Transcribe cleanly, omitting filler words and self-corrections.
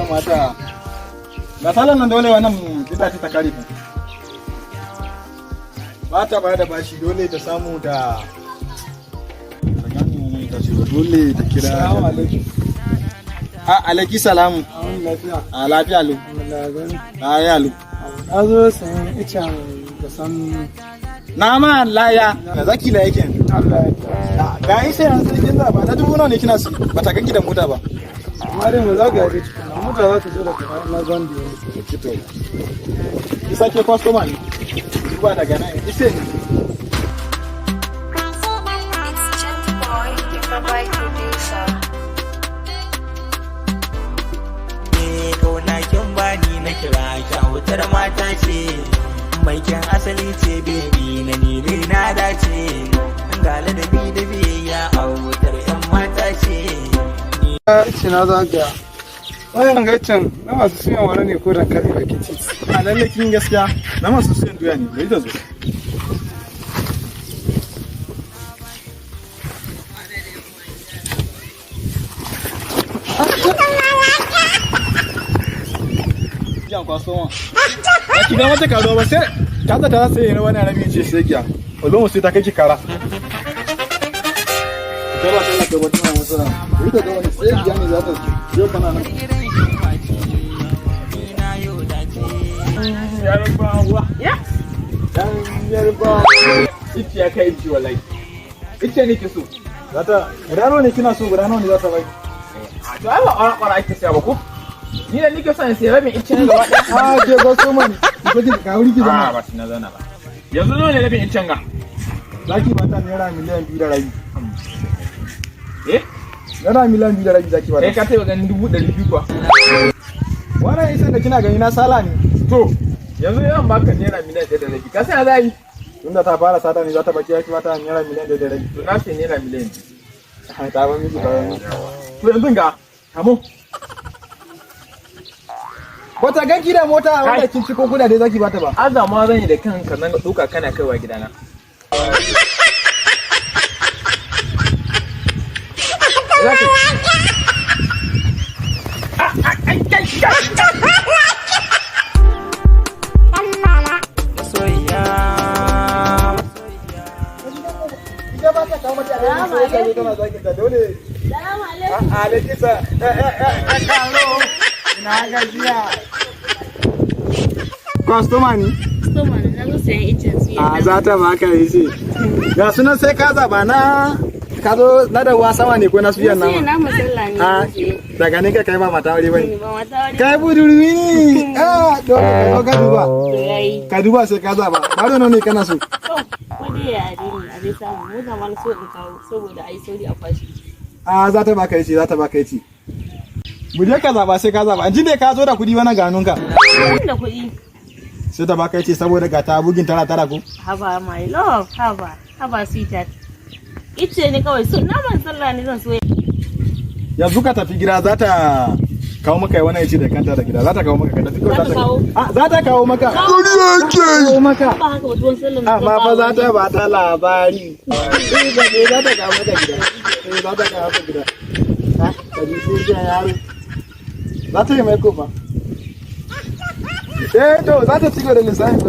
kamata ga salon nan dole wannan bidda ta kare fa. Ba ta ba da bashi dole ta samu da dole ta kira. Assalamu alaikum. Alaiki salamu. Lafiya. Lafiya lu. Ya lu. Na zo sayan icen da san na ma laya da zaki la yake. Allah ya. Ga yi sai an sarkin zaba na dubu nawa ne kina su ba ta ganki da mota ba. amma dai mu zaga da cikin mota za ta zo da kuma na gandi ne kito. Ki sake customer ne. Duba daga nan ise ne. Kira kyautar mata ce mai kyan asali ce bebi na nire na dace ga ladabi da biyayya a wutar yan mata ce ce na zagaya wayan gaccen na masu suyan wani ne ko dankali da kici A lalle kin gaskiya na masu suyan doya ne bai da zo. Jan kwasoma. Ya ki ga mata karo ba sai ta ta sai ne wani arabi ce sai giya. Wallo sai ta kai ki kara. Ta ba ta ka wata masara. Yi da wani sai giya ne za ta yo kana nan. Yarbawa. Ya. Dan yarbawa. Iti ya kai ji wallahi. Iti ne ke so. Zata rano ne kina so rano ne za ta bai. To ai ba ƙwara ake saya ba ko? Ni da nike son sai rabin incen gaba ɗaya. ke ba so mani ko ji ga wuri ki zama Ba shi na zana ba. Yanzu nawa ne rabin incen ga? zaki mata naira miliyan 2 da rabi Eh? naira miliyan 2 da rabi zaki Kai mata ka taɓa ganin 200,000 kuwa? wannan isan da kina gani na sala ne To, yanzu yawan baka naira miliyan 1 da rabi. Ka sai za yi? tunda ta fara sata ne za ta baki yaki mata naira miliyan 1 da rabi To na sai naira miliyan 2. ta ba miki bayani To yanzu ga, kamo. wata ganki da mota wanda kin ci ko kudade zaki bata ba Azama zan yi da kanka nan ɗauka kana kaiwa gidana. Kwastoma ne? Kwastoma ne, na zo sayan icen suya. Za ta baka yi ce. Ga sunan sai ka zaba na ka zo na da wa sama ne ko na suyan nama? Suyan nama sallah ne. Daga ne kai ba mata aure bane. Ba mata wani. Kai budurwi ne. Dole ka duba. To yayi. Ka duba sai ka zaba. Ba da ne kana so. To, wani ya adini a dai samu. Mu da wani so in kawo saboda ai sauri a kwashi. Za ta baka yi ce, za ta baka yi ce. Mu je ka zaba sai ka zaba. An ji ne ka zo da kuɗi wani ganunka. Kun da kuɗi. Sai ta baka yi ce saboda ga ta bugin tara ko? Haba my love, haba sweetheart. Ice ne kawai so naman sallah ne zan so. Yanzu ka tafi gida za ta kawo maka wani yace da kanta da gida za ta kawo maka ka tafi kawai Za ta kawo? za ta kawo maka kawo maka Ba haka ba tuwon sallah. amma fa za ta ba ta labari za ta kawo maka gida za ta kawo maka gida ha ka ji sai yaro za ta yi mai kofa to za ta ci gaba da lissafi